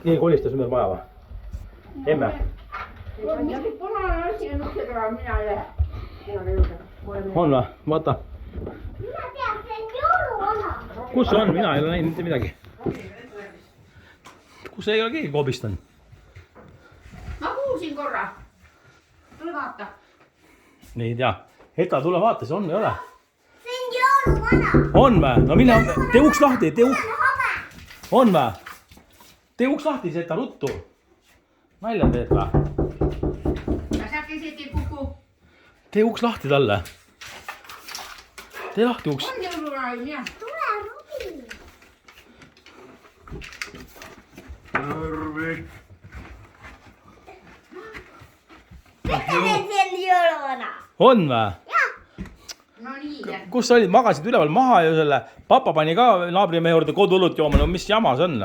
Nii kolistas mööda maja või? Emme? Mingi punane asi on ukse taga, mina ei lähe. On või? Vaata. Minä tean, se on jouluvana. Kus see on? Mina ei ole näinud mitte midagi. Kus ei ole keegi kobistanud? Ma kuulsin korra. Tule vaata. Ei tea. Heta, tule vaata, see on või ei ole? Se on jouluvana. On või? No mine, tee uks lahti, tee uks. On või? Tee uks lahti, Heta, ruttu. Nalja teed või? Ja sä käsitin kuku. Tee uks lahti talle. Tee lahti uks. On jouluvana, minä. Tule Rubi. Terve. Mitä se on jouluvana? On või? No niin. Kus sa olid? Magasid üleval maha ja selle papa pani ka naabrimehe juurde koduõlut jooma. No mis jama see on?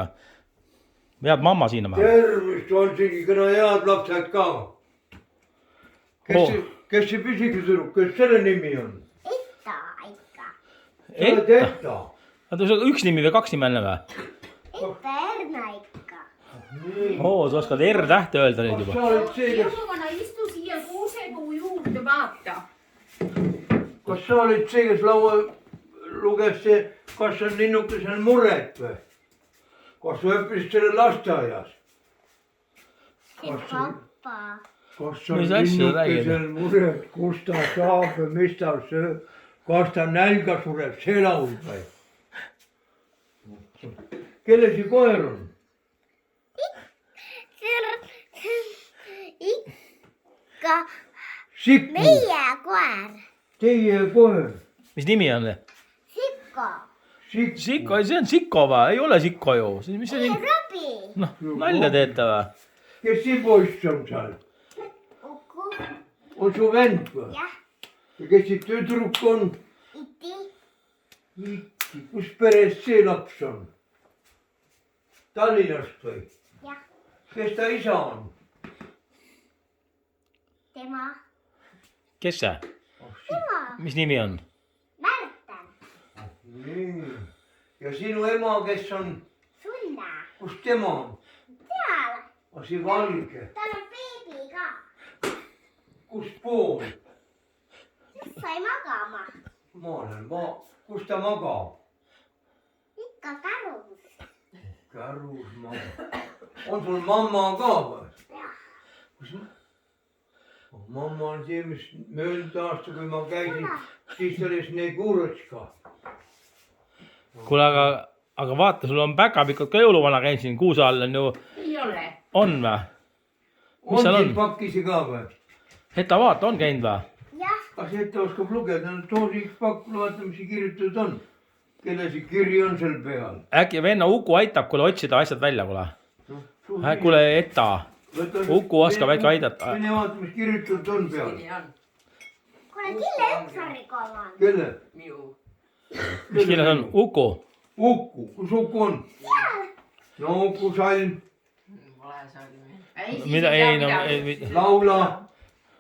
Vead mamma siin või? Tervist, on siin kõne head lapsed ka. Kes see pisikesõruk, kes selle nimi on? Etta ikka. Sa oled Etta. Oota, üks nimi või kaks nime enne või? Etta Erna ikka. Oo, sa oskad R-tähte öelda nüüd Kas juba. sa oled see, Jouluvana istu siia kuusepuu juurde, vaata. kes laua luges see, kas on linnukesel muret või? Kas sa õppisid selle lasteaias? See papa. Kas on Mis asja linnukesel muret, kus ta saab ja mis ta sööb? Kas ta nälga sureb, see laul või? Kelle see koer on? See on ikka Sikku, meie koer. teie koer. Mis nimi on? Sikko. Sikku. Sikko, see on Sikko või? Ei ole Sikko ju. Mis see Ei nimi? Robi. Noh, nalja teete või? Kes see poiss on seal? Uku. On su vend või? Jah. Ja kes see tüdruk on? Iti. Iti. Kus peres see laps on? Tallinnast või? Jah. Kes ta isa on? Tema. Kes see? Tema. Mis nimi on? Märten. Nii. Ja sinu ema, kes on? Sunna. Kus tema on? Seal. On see valge. Tal on beebi ka. Kus pool? Just sai magama. Ma olen kus ta magab? Ikka kärus. Kärus magab. On sul mamma ka või? Jah. Kus mamma on see, mis möödunud aasta, kui ma käisin, siis oli Sneguretška. Kuule, aga vaata, sul on päkapikud ka jõuluvana käinud siin. Kuusa all on ju. Ei ole. On või? Mis On seal siin on? pakkisi ka või? Heta, vaata, on käinud või? Jah. Kas ette oskab lugeda? No too see üks pakk, vaata, mis siin kirjutatud on. Kelle see kiri on seal peal? Äkki venna Uku aitab, kuule, otsida asjad välja, kuule. Kuule, Heta. Uku oskab äkki aidata. Mine vaata, mis kirjutatud on peal. Nii on. Kuule, kille ükssarikolla on? Kelle? Minu. Mis kirjas on? Uku. Uku. Kus Uku on? Seal. No Uku Salm. Vale salmi. Mida? Ei, no ei. Laula.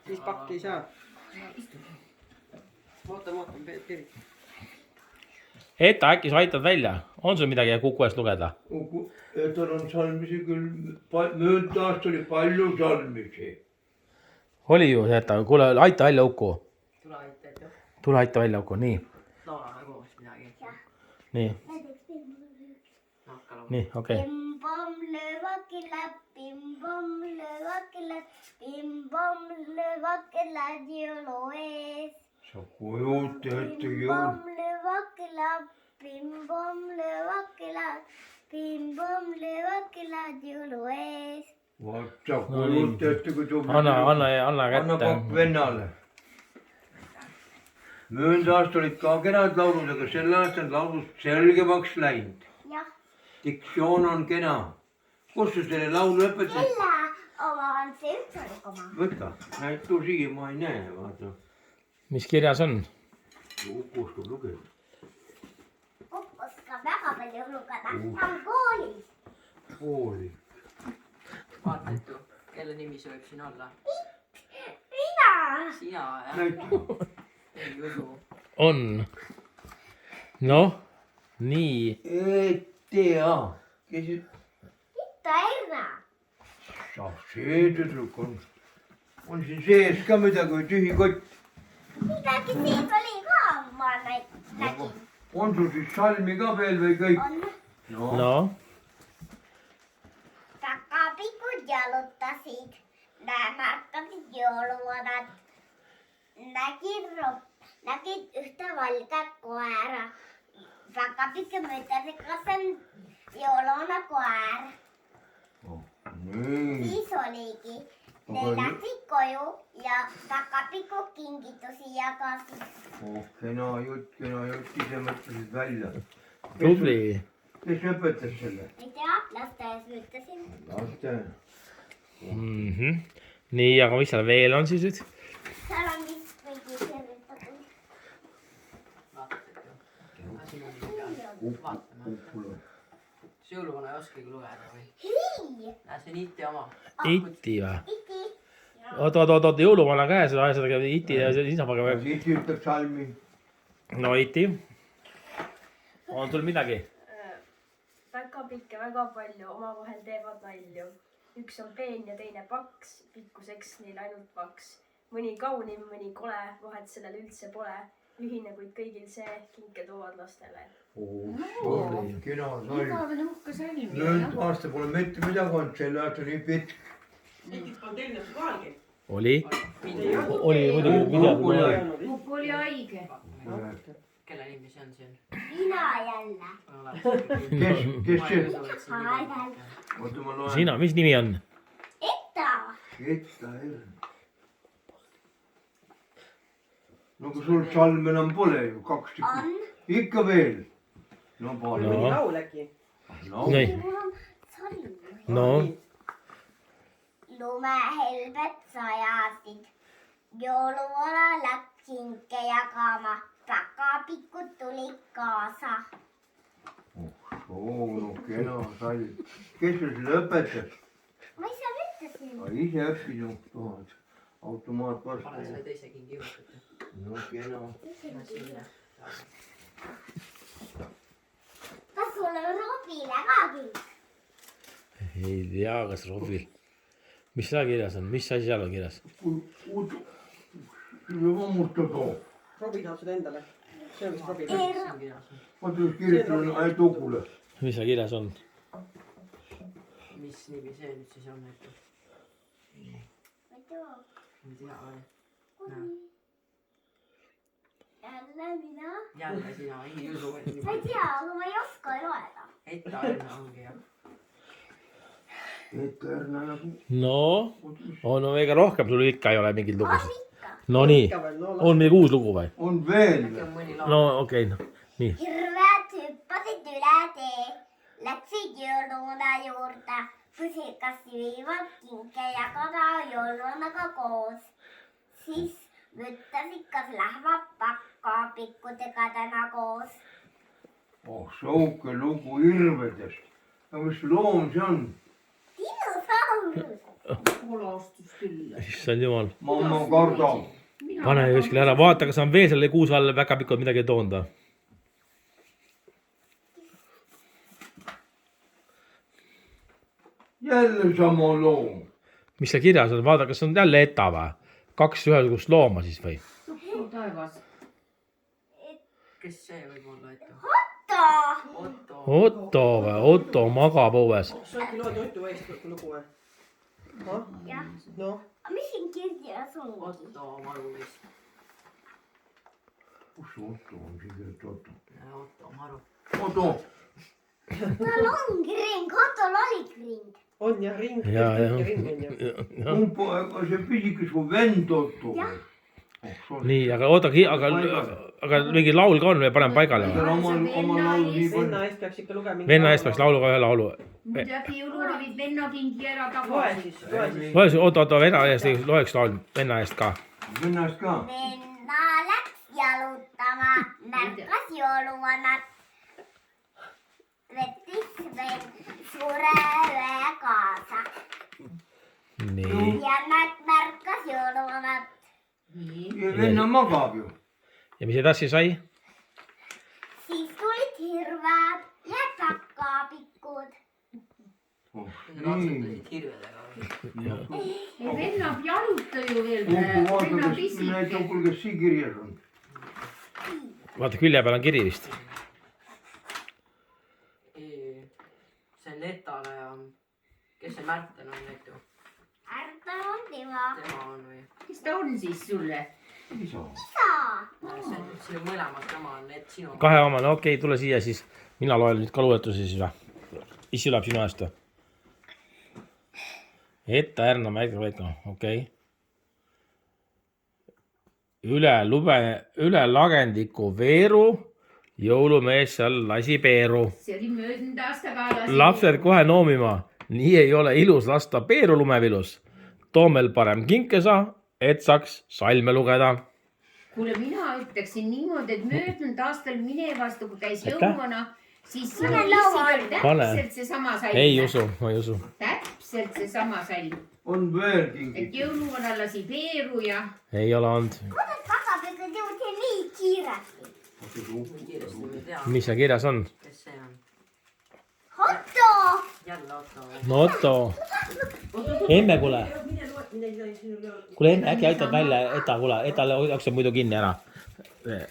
Siis pakki ei saa. Oota, Peeter. Heta, äkki sa aitad välja? On sul midagi Kuku eest lugeda? Uku, tal on salmisi küll, möödunud aasta oli palju salmisi. Oli ju, Heta. Kuule, aita välja Uku. Tule aita, et Tule aita välja Uku, nii. laulame koos midagi. Nii, Hakka laulama. nii, okei. Bim-bom löövakilla, bim-bom löövakilla, bim-bom löövakilla jõulu ees. Sa kujuta ette jõul. Bim-bom löövakilla, bim-bom löövakilla, bim-bom löövakilla jõulu ees. Vaata, kujuta ette, kui tubli. Anna Anna pakk kätte. vennale. Möödunud aasta olid ka kenad laulud, aga sel aastal laulud selgemaks läinud. Jah. Diktsioon on kena. Kus sa selle laulu õpetasid? Kelle oma on see ükssarvik oma? Võta, näitu siia, ma ei näe, vaata. Mis kirjas on? Uku oskab lugeda. Uku oskab väga palju lugeda. Ta on koolis. Kooli. Vaata, et kelle nimi see võib siin olla. Mina. Sina, jah? Näitu. Ei usu. On. Noh, nii. tea. Kes Ita Erna see tüdruk on siin sees ka midagi või tühi kott? Midagi sees oli ka, ma nägin. On sul siis salmi ka veel või kõik? On No, takapikud jalutasid. Märkasid jõuluvanad. Nägid ühte valget koera. Takapikk mõtlesid, kas see on jõuluvana koer. Nii. Siis oligi. Need läksid koju ja takapiku kingitusi jagasid. Kena jutt, ise mõtlesid välja. tubli. Kes õpetas selle? Ei tea, lasteaias ütlesin. Laste. Nii, aga mis seal veel on siis nüüd? Seal on vist mingi kirjutatud. Kuule. kas jõuluvana ei oskagi lugeda või? Hii! See on Iti oma. Iti või? Iti! Oot, jõuluvana käes, aja seda Iti ja isapaga või? Iti ütleb salmi. No Iti. On sul midagi? Takapikke väga palju, omavahel teevad nalju. Üks on peen ja teine paks, pikkuseks neil ainult paks. Mõni kaunim, mõni kole, vahet sellel üldse pole. Ühine, kuid kõigil see kinke toovad lastele. Kena salm. igavene uhke salm. Nüüd aasta pole mitte midagi olnud, selle aasta nii pikk. Oli? Oli muidugi. Kuku oli haige. Kelle nimi see on siin? Mina jälle. Kes see? Aedel. Oota ma loen. Sina, mis nimi on? Etta! Etta Ern. No kui sul salm enam pole ju, 2 tükki. On. Ikka veel. No palju. No. laul äkki? No. Nii. Mul on salm. No, Lumehelbed sajasid. Jõuluvana läks kinke jagama. Takapikud tulid kaasa. No kena salm. Kes sul selle õpetas? Ma ise ütlesin. Ise õppinud tuhad. Automaat pane vastu. sai teise kingi juurde. No kena. Kas sul on Robile ka kink? ei tea, kas Robil. Mis seal kirjas on? Mis asi seal on kirjas? Lammuta too. Robi tahab seda endale. See on vist Robi. Vaata, kus kirjutatud on ainult Ukule. Mis seal kirjas on? Mis nimi see nüüd siis on? Ma ei tea. Ei tea või? Jälle mina? Jälle sina, ei usu. Ma ei tea, aga ma ei oska loeda. Etta Ern ongi jah. Etta Erna nagu. No, no ega rohkem sul ikka ei ole mingeid On lugusid. ikka. No nii, on midagi uus lugu või? On veel. Äkki on mõni laul. No okei, nii. Hirved hüppasid üle tee, läksid jõuluvana juurde. Pusikas viivad kinke jagada jõuluvanaga koos. Siis mõtlesid, kas lähevad takapikkudega täna koos. Oh, sihuke lugu hirvedest. Aga mis loom see on? Dinosaurus. Poole aastast küll. Issand jumal. Mamma kardab. Pane kuskile ära, vaata, kas on veel selle kuusu all päkapikud midagi toonud või? Jälle sama loom. Mis seal kirjas on, vaata, kas on jälle Etta või? 2 ühesugust looma siis või? Taevas. Kes see võib olla ette? Otto. Otto. Otto või? Otto magab õues. sa äkki loed Otto Väisk lugu või? Jah. Noh. Mis siin kirjas on? Otto Maru vist. Kus see Otto on siin kirjutatud? Otto Maru. Otto. Tal ongi ring, Ottol oligi ring. On jah, ring. Ja. Kumba, see pisikas kui vend Otto. Jah. Nii, aga oota, aga mingi laul ka on või paneme paigale või? Oma laulu nii Venna palju. eest peaks ikka lugema. Venna eest peaks lauluga ühe laulu. Muidugi jõuluravid vennakingi ära Loe tagasi. siis, loe siis. Loeks, oota, venna eest, loeks laul, venna eest ka. Vennast ka. Venna läks jalutama, märkas jõuluvanat. Võttis veel suure öe kaasa Nii. ja nad märkas jõuluvanat. Venna magab ju. Ja mis edasi sai? Siis tulid hirved ja takapikud. ratsutasid hirvedega. venna ei jaluta ju veel. Uku venna vaatades, pisib. näitab, kuule, kes siin kirjas on. vaata külje peal on kiri vist. See on Netale ja kes see Märten on Netu? Ärta on tema. Tema on või? Kes ta on siis sulle? Isa. See on sinu mõlemad, tema on Net sinu. Kahe oma, no okei, tule siia siis. Mina loen nüüd ka luuletusi siis või? Issi läheb sinu eest või? Etta Ärna märgika, okei. Üle lagendiku veeru, jõulumees seal lasi peeru. See oli möödunud aastaga. Lapsed kohe noomima, nii ei ole ilus lasta peeru lumevilus. Too meil parem kinkesa, et saaks salme lugeda. Kuule, mina ütleksin niimoodi, et möödunud aastal minevastu, kui käis Aitäh. jõuluvana, siis sinu Pane. täpselt seesama salm. Ei usu, ma ei usu. Täpselt seesama salm. On veel Et kingid. jõuluvana lasi peeru ja Ei ole olnud. Kuidas tagapikad jõudsid nii kiiresti? Kiiresti me teame, Mis seal kirjas on? kes see on. Otto! Jälle Otto või? No Otto. Emme, kuule. Kuule, emme, äkki aitad välja, Eta, kuule. Eta jookseb muidu kinni ära. Loe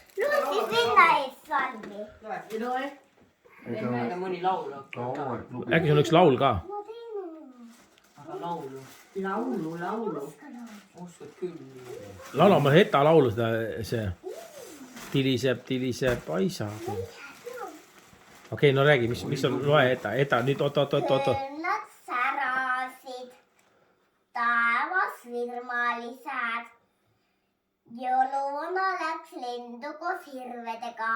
siis venna eest salmi. loe. Aga mõni laul hakkab ka. Äkki sul on üks laul ka? Ma teen. Aga laulu. Laulu. Oskad küll. Laula ma Eta laulu seda, see. Tiliseb, aisa. Okei, no räägi, mis on, loe Eta, nüüd oot. Õnnad särasid, taevas virmalised. Jõuluvana läks lendu koos hirvedega.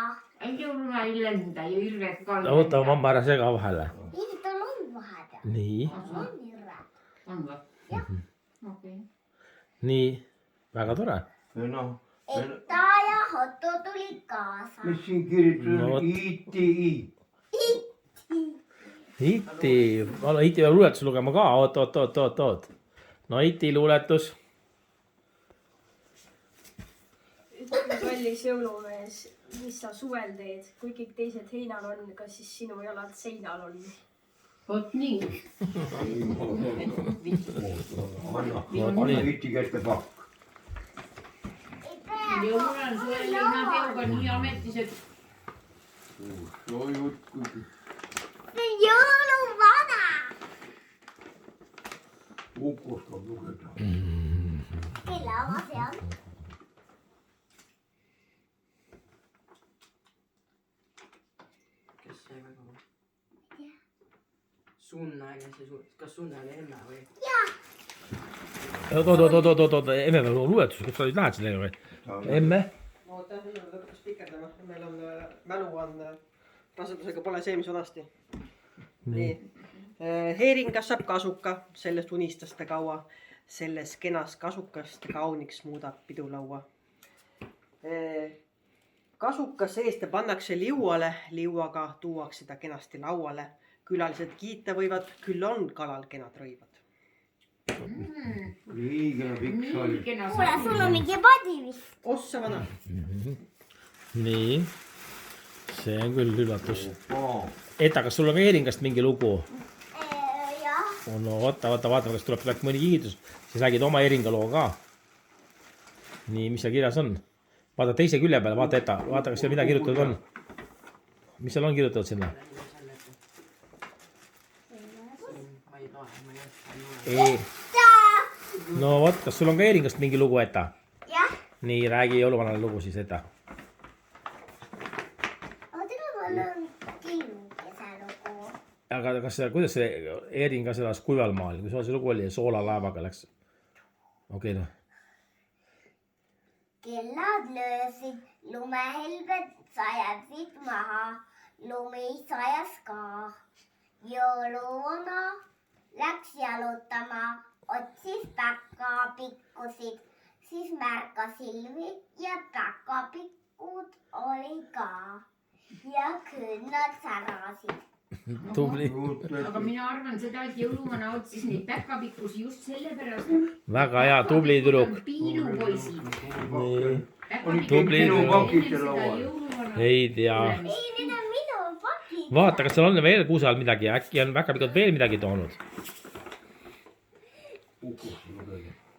Jõuluvana ei lenda ja hirved ka. Oota, mamma ära sega vahele. Tal on vahepeal. Nii, On hirve. On või? Jah. Okei. nii, väga tore. Noh, Etta ja Otto tulid kaasa. mis siin kirjutatud No on? vot. ITI. Iti, ma Iti peab luuletusi lugema ka, oot. No Iti luuletus. ütle, kallis jõulumees, mis sa suvel teed, kui kõik teised heinal on, kas siis sinu jalad seinal on? Vot nii. Anna ITI kätte pakk. Jõuluvana on sulle leinapeoga nii ametis, et See on jõuluvana. Uku oskab lugeda. Kelle oma see on? Kes see väga on? Sunna, kas Sunna oli emme või? Oot, emme peab luuletus, kas sa nüüd lähed sinna või? Emme? Oota, nüüd on lõpuks pikendama. Meil on, mälu on, rasedusega pole see, mis vanasti. Nii. Heeringas saab kasuka, sellest unistas ta kaua. Selles kenas kasukast kauniks muudab pidulaua. Kasukas seest pannakse liuale, liuaga tuuakse ta kenasti lauale. Külalised kiita võivad, küll on kalal kenad rõivad. Liiga pikk nii sali. kena Kuule, sul on mingi padi vist. Ossa vana. Nii. See on küll üllatus. Aa, Eta, kas sul on ka Heeringast mingi lugu? Jah. No vaata, kas tuleb äkki mõni kiitus, siis räägid oma Heeringa loo ka. Nii, mis seal kirjas on? Vaata teise külje peale, vaata Eta, vaata, kas seal midagi kirjutatud on. Mis seal on kirjutatud sinna? Ma ei loe, ma ei oska. Ei. No vot, kas sul on ka Heeringast mingi lugu, Eta? Jah. Nii, räägi jõuluvanale lugu siis, Eta. Aga mul on kingise lugu. Aga kas see, kuidas see Heeringas elas Kuivalmaal, kui sul see lugu oli, soolalaevaga läks? Okei, noh. Kellad löösid, lumehelbed sajasid maha, lumi sajas ka. Jõuluvana läks jalutama, otsis päkapikkusid, siis märkas Silvi ja päkapikkud oli ka. Ja küünlad särasid. Tubli. Aga mina arvan seda, et jõuluvana otsis neid päkapikkusi just sellepärast. Väga hea, tubli tüdruk. Piilupoisid. Tubli minu tüdruk. pakid seal laual. Ei tea. Ei, need on minu pakid. vaata , kas seal on veel kuuse all midagi , äkki on päkapikud veel midagi toonud .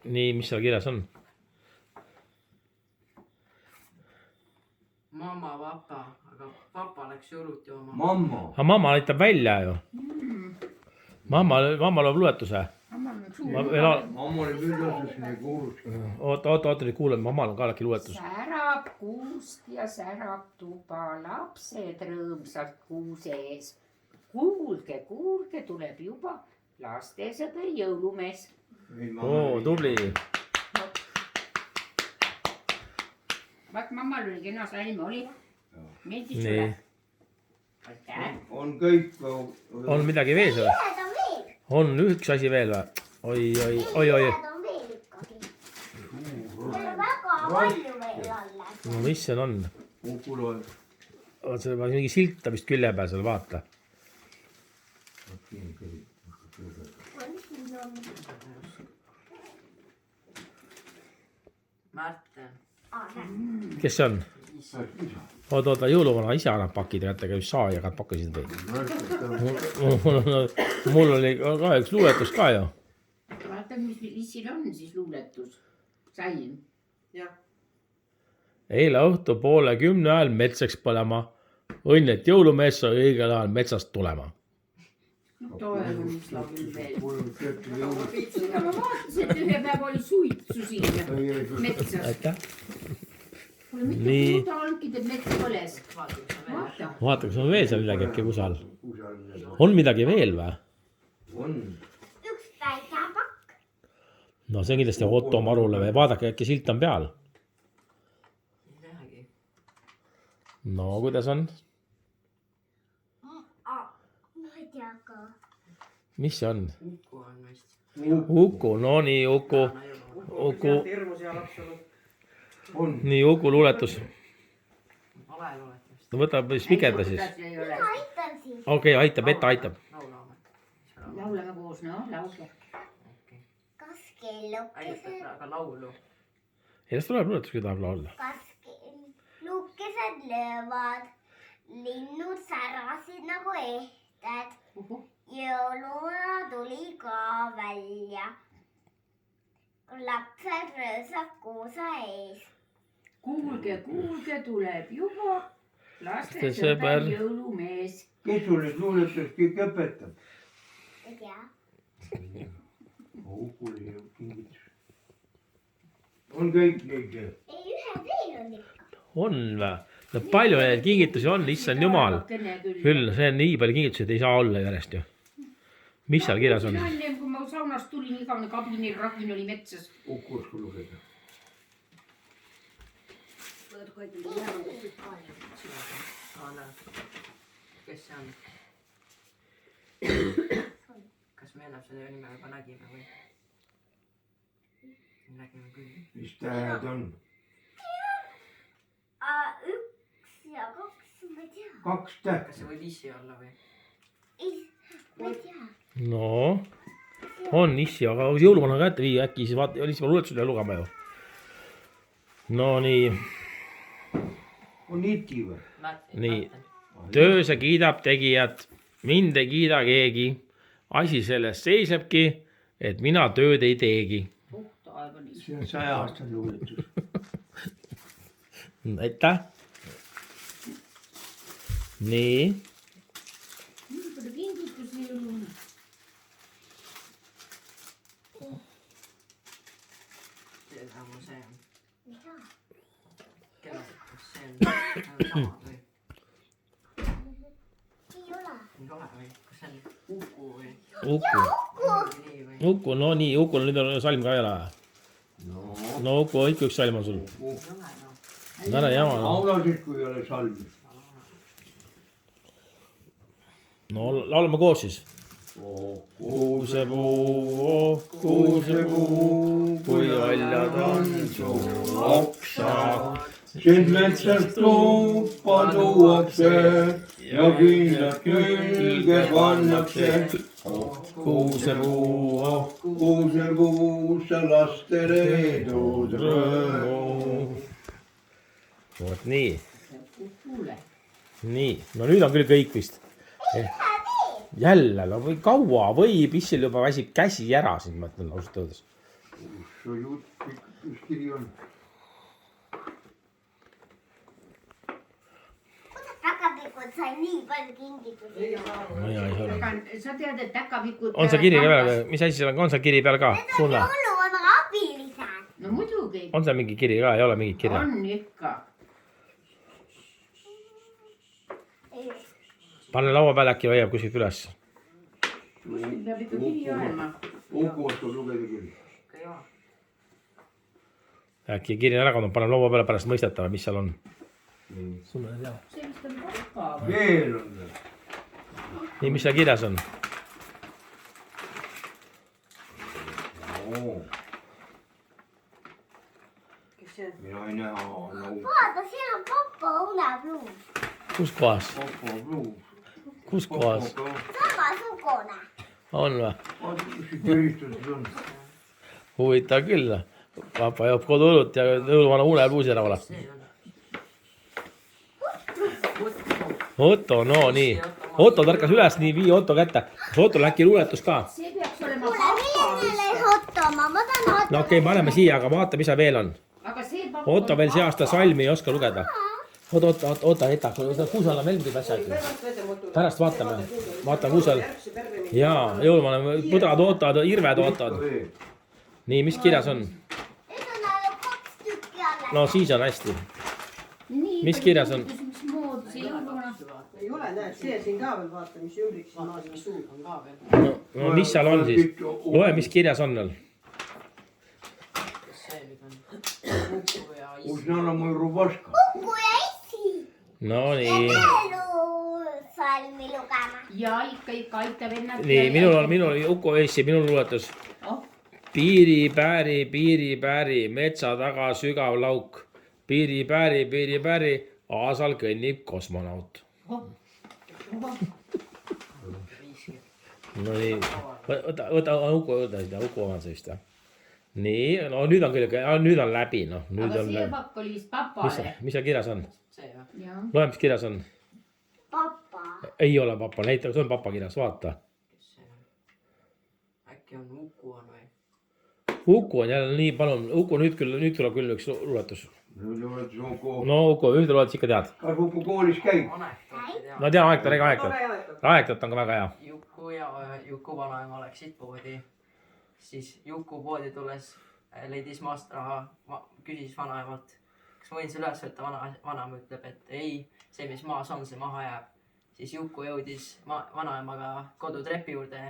nii , mis seal kirjas on ? mamma , papa , aga papa läks jõulud jooma . Mamma . aga mamma aitab välja ju . mamma loeb luuletuse . Mamma oli püüdluses nii kuulus . oota , nüüd kuulame , mammal on ka äkki luuletus . särab kuusk ja särab tuba , lapsed rõõmsalt kuuse ees . kuulge , kuulge , tuleb juba lastesõber jõulumees . oo , tubli . vaat mammal oli kena salm oli . meeldis nii sulle ?. aitäh . on kõik . on midagi veel seal ? Ühed on veel . on üks asi veel või ? oi . Ühed on veel ikkagi . Meil on väga palju veel alles . no mis seal on ? Uku loeb . oot , seal on mingi silt on vist külje peal seal , vaata . Märten . kes see on ? oota , jõuluvana ise annab pakid kätte , käib saa ja pakkusid teid . mul oli ka üks luuletus ka ju . vaata , mis siin on siis luuletus . salm . jah , eile õhtupoole 10 ajal metsaks põlema . õnn , et jõulumees sai õigel ajal metsast tulema . tore on üks laul veel . aga ma vaatasin , et ühe päeva oli suitsu siin metsas . aitäh . pole mitte Nii. kuulda olnudki , et mets põles . vaata . vaata , kas on veel seal midagi äkki kusagil . on midagi veel või ? on . üks päikapakk . no see on kindlasti Otto Marule või vaadake , äkki silt on peal . ei näegi . no kuidas on ? ma ei tea ka . mis see on ? Uku on vist . Uku , no nii Uku , Uku , hirmus hea laps olnud . on . nii Uku luuletus . vale luuletus . no võta spikerda siis . mina aitan siis . okei , aitab , Etta aitab . laulame . laulame koos , noh , laulge . kas kellukesed , aga laulu . ei , las tuleb luuletus , kui tahab laulda . kas kellukesed löövad , linnud särasid nagu ehted . jõuluvana tuli ka välja . lapsed röösad kuusa ees . kuulge , kuulge , tuleb juba laste Laste sõber sõber. jõulumees . kes sul neid luuletusi kõik õpetab ? ei tea . Uku oli kingitus . on kõik neid . ei , ühe veel on ikka . on või ? no palju neid kingitusi on , issand jumal . küll , see on nii palju kingitusi , et ei saa olla järjest ju . mis seal kirjas on ? enne kui ma saunast tulin , igavene kabini rakin oli metsas . Uku oskab lugeda . kes see on ? kas me enam selle nime juba nägime või ? nägime küll . mis tähed on ? üks ja kaks , ma ei tea . kaks kas tähte . see võib issi olla või ? ma ei tea . no on issi , aga jõuluvana ka ette viia äkki siis vaata , oli siis luuletus üle lugema ju . no nii , on iti või ? Nii. töö see kiidab tegijat , mind ei kiida keegi . asi selles seisnebki , et mina tööd ei teegi . puhta aega nii . see on 100-aastane luuletus . aitäh . nii , nii palju kingitusi jõuluvana . see on . mida ? kelle , kas see on sama või ? ei ole . ei ole või ? kas see on Uku või ? Uku , nii või ? Uku , no nii , Ukul nüüd on salm ka ei ole . no Uku , ikka üks salm on sul . ei ole noh . ära jama no. . laulasid , kui ei ole salmi . no laulame koos siis . kuusepuu , kuusepuu , kui oljad on su oksad . sind metsast tuppa tuuakse ja küünlad külge pannakse . kuusepuu , oh kuusepuusse lastele edu rõõmu . vot nii , kuule , nii , no nüüd on küll kõik vist . jälle, no või kaua võib, issil juba väsib käsi ära siin, ma ütlen ausalt öeldes. su jutt, üks kiri on. Päkapikud sai nii palju kingitusi. sa tead, et täkapikud. On see kiri ka peal, mis asi seal on see kiri peal ka? Sulle? Jõuluvana abilised. no muidugi. On seal mingi kiri ka, ei ole mingit kirja? on ikka. Pane laua peale, äkki hoiab kuskilt üles. peab ikka kiri olema. Uku oskab lugeda küll. Äkki kiri on ära kadunud, paneme laua peale, pärast mõistetame, mis seal on. Sulle ei tea. see vist on papa. Veel on veel. Nii, mis seal kirjas on? kes see on? Mina ei näe nagu Vaata, siin on papa unepluus. Kus kohas? papa pluus. Kus kohas? Samasugune. On või? Vaata, kus see kõristuses on. Huvitav küll. Papa joob koduõlut ja jõuluvana unepluusi ära valab. Otto, no nii. Otto tärkas üles, nii vii Otto kätte. Kas Ottol äkki luuletus ka? see peaks olema Kuule, papa. milline hotoma? Ma tahan hotoma. No okei, paneme siia, aga vaata, mis seal veel on. aga see papa. Otto veel see aasta salmi ei oska lugeda. Oota, hetk, kuuse alla meil mingid asjad. Pärast vaatame. Vaata kuusel. Jaa, jõuluvana, põdrad ootavad, irved ootavad. Nii, mis kirjas on? Nüüd on ainult 2 tükki alles. No siis on hästi. Nii, Mis kirjas on? mismoodi see jõuluvana. ei ole, näed, see siin ka veel vaata, mis ümbriks siin maas on. No mis seal on siis? Loe, mis kirjas on veel. Uznala moj rubaška. Kuku ja issi. No nii. Jõulusalmi lugema. ja ikka aitab ennast. Nii, minul Uku Eessi, minul luuletus. Oh, Piiri pääri, metsa taga sügav lauk. Piiri pääri, aasal kõnnib kosmonaut. No nii, võta Uku oma see vist jah. Nii, no nüüd on küll, nüüd on läbi, noh. aga see pakk oli vist papale. Mis seal kirjas on? jah. Loe, mis kirjas on? Papa. Ei ole papa, näita, see on papa kirjas, vaata. äkki on Uku on või? Uku on jälle nii, palun, Uku nüüd tuleb küll üks luuletus. Nüüd oled su Uku. No Uku, ühte luuletus ikka tead. Kas Uku koolis käib? No tean, aegtat on ka väga hea. Juku ja Juku vanaema läksid poodi. Siis Juku poodi tulles leidis maast raha, küsis vanaemalt, kas ma võin selle üles võtta, vanaema ütleb, et ei, see mis maas on, see maha jääb. Siis Juku jõudis vanaemaga kodutrepi juurde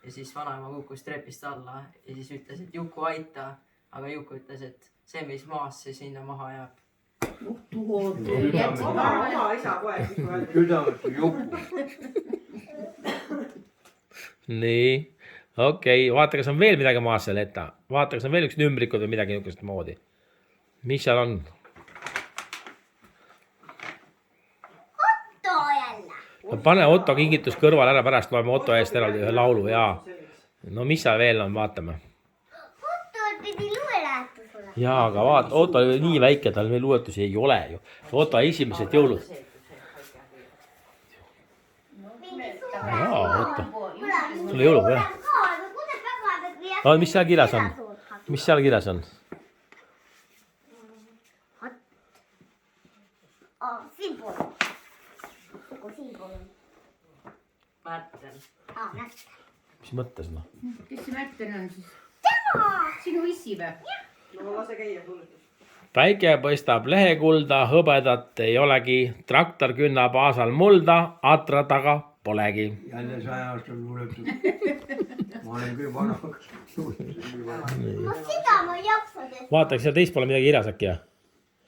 ja siis vanaema kukkus trepist alla ja siis ütles, et Juku aita, aga Juku ütles, et see mis maas, see sinna maha jääb. oma isa poeg, mis ma öeldi. Südametu Juku. Nii, okei, vaata, kas on veel midagi maas seal ette. Vaata, kas on veel üks ümbrikud või midagi niisugust moodi. Mis seal on? Otto jälle. No pane Otto kingitus kõrvale ära, pärast loeme Otto eest eraldi ühe laulu ja. No mis seal veel on, vaatame. Otto pidi luuletusele. Jaa, aga vaata, Otto oli nii väike, tal veel luuletusi ei ole ju. Otto esimesed jõulud. Jaa, Otto. Sulle jõulub, jah? No, mis seal kirjas on? Mis seal kirjas on? Siin pool. Siin pool on. Märten. Näed. Mis mõttes, noh? kes see Märten on siis? Tema! sinu issi või? no lase käia sulle. Päike paistab lehekulda, hõbedat ei olegi. Traktor künnab aasal mulda, atra taga polegi. Jälle 100 aastal luuletud. Ma olen küll vana. No seda ma ei jaksa teha. Vaata, kas seal teist pole midagi kirjas äkki, jah?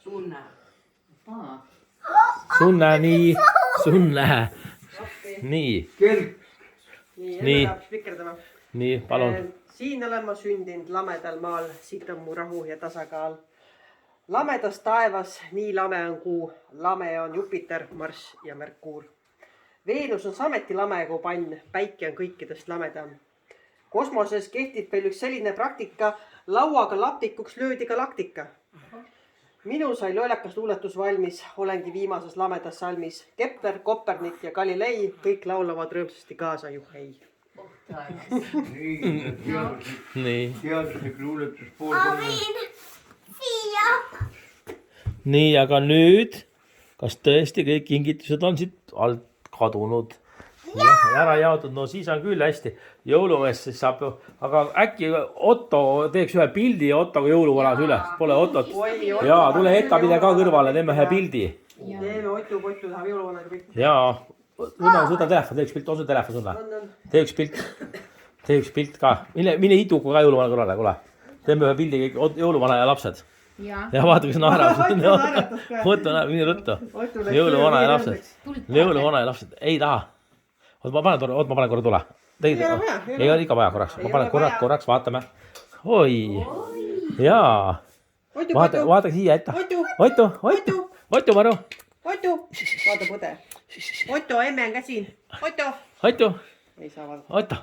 Sunne. Sunne, nii, Sunne. Nii, Kelk. nii, Nii. enne läheb spikerdama. nii, palun. Siin olen ma sündinud lamedal maal, siit on mu rahu ja tasakaal. Lamedas taevas, nii lame on kuu, lame on Jupiter, Marss ja Merkuur. Veenus on sameti lame kui pann, päike on kõikidest lamedam. Kosmoses kehtib veel üks selline praktika, lauaga laptikuks löödi galaktika. minul sai lollakas luuletus valmis, olengi viimases lamedas salmis. Kepler, Kopernik ja Galilei kõik laulavad rõõmsasti kaasa, juhhei. nii , teaduslik luuletus pool ma tundi. võin siia. nii , aga nüüd , kas tõesti kõik kingitused on siit alt kadunud ? ära jaotud , no siis on küll hästi . jõulumees siis saab , aga äkki Otto teeks ühe pildi Ottoga jõuluvanas üles , pole Ottot . jaa , tule Etta-Pide ka kõrvale , teeme ühe pildi . Teeme Otu-Pottu tahab jõuluvanaga pilti. jaa , võta telefon , tee üks pilt , on sul telefon sulle ? tee üks pilt ka , mine Iduga ka jõuluvana kõrvale , kuule . teeme ühe pildi kõik jõuluvana ja lapsed . ja vaata , kas naerab . Otto näeb , mine ruttu . jõuluvana ja lapsed , jõuluvana ja lapsed , ei taha . oot , ma panen korra tule . ei ole ikka vaja korraks , ma panen korraks , vaatame . oi , jaa . vaata siia ette . Otto , Maru . Otu , vaata põde . Otu , emme on ka siin . Otu . Otto , Ei saa vaadata.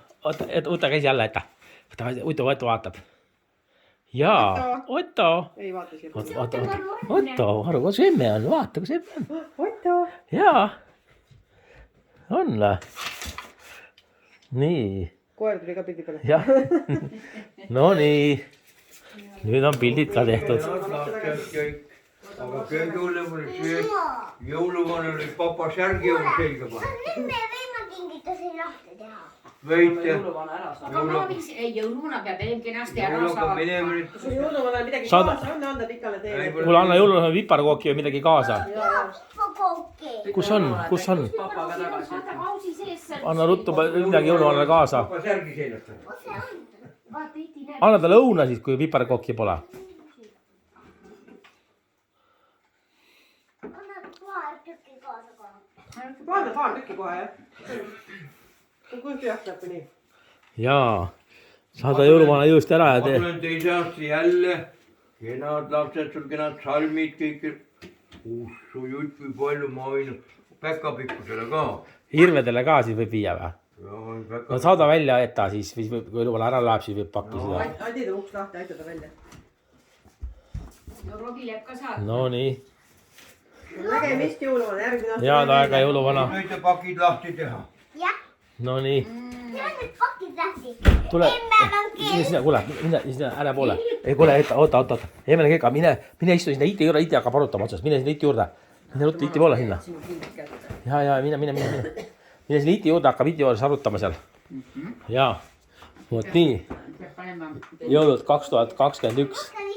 võta käsi alla ette . Otto vaatab . jaa , Otto . Ei vaata siia. Otto , Maru , kus emme on , vaata , kus emme on . Otu . jaa , on või ? nii , Koer tuli ka pildi peale. jah . no nii , nüüd on pildid ka tehtud . aga kõige hullem oli see , jõuluvana oli papa särgi oma selga pannud . nüüd me võime kingitusi lahti teha. võite . jõuluvana ära saada . aga ma võiks , ei jõuluvana peab veel kenasti ära jõuluga saama . minema nüüd . Kui sul jõuluvanal midagi Saada- kaasa on, anda pikale teele. kuule , anna jõuluvana viparkooki või midagi kaasa . Kooki. Kus on? papaga tagasi . vaata kausi sees . anna ruttu midagi jõuluvanale kaasa . papa särgi seljas pannud . kus see on? vaata Iti näeb . anna talle õuna siis , kui viparkooki pole . anna paar tükki kaasa ka. Vaata paar tükki kohe, jah. Kui tühjaks läheb või nii? jaa , saada jõuluvana jõust ära ja ma tee . tulen teise aasta jälle . kenad lapsed sul , kenad salmid kõik . ussu jutt kui palju ma võin päkapikkusele ka . hirvedele ka siis võib viia või ? no saada välja etta siis , kui jõuluvana ära läheb , siis võib pakki seda . Adi ta uks lahti , aita ta välja. no Robi läheb ka saata . no nii , Nägemist jõuluvana , järgmine aasta . head aega , jõuluvana . nüüd pakid lahti teha . jah , no nii , see on nüüd pakid lahti. tule , emmel on kell . sina , kuule , mine sinna ääre poole . ei kuule , oota , Emel Keka , mine istu sinna Iti juurde , Iti hakkab arutama otsast , mine sinna Iti juurde . mine ruttu Iti poole sinna . ja mine . mine sinna Iti juurde , hakkab Iti juures arutama seal . jaa , vot nii , peab panema . jõulud 2021